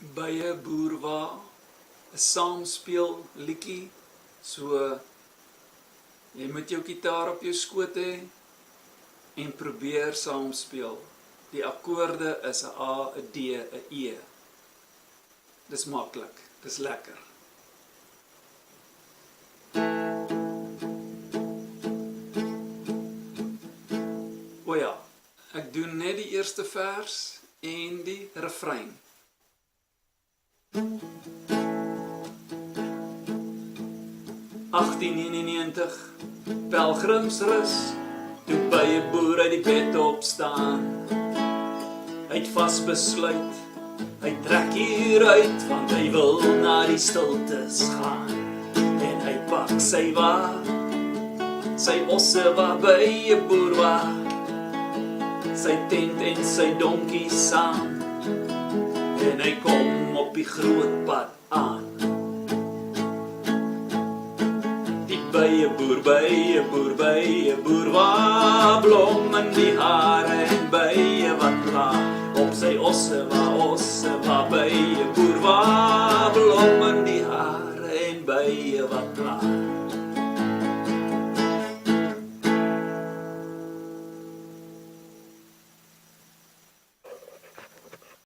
by 'n boerwa, 'n saamspeel liedjie, so jy moet jou gitaar op jou skoot hê en probeer saamspeel. Die akkoorde is 'n A, 'n D, 'n E. Dis maklik, dis lekker. O ja, ek doen net die eerste vers en die refrein. (1891) Pelgrimsrus, toe by 'n boer uit die bed opstaan. Hy het vasbesluit, hy trek hieruit, want hy wil na die stiltes gaan. En hy pak sy wa, sy osse wa by 'n boer wa, sy tent en sy donkie saam, en hy kom op die groot pad aan. By 'n boer, by 'n boer, by 'n boer wa, blom in die hare en bye wat la, op sy osse wa, by 'n boer wa, blom in die hare en bye wat la.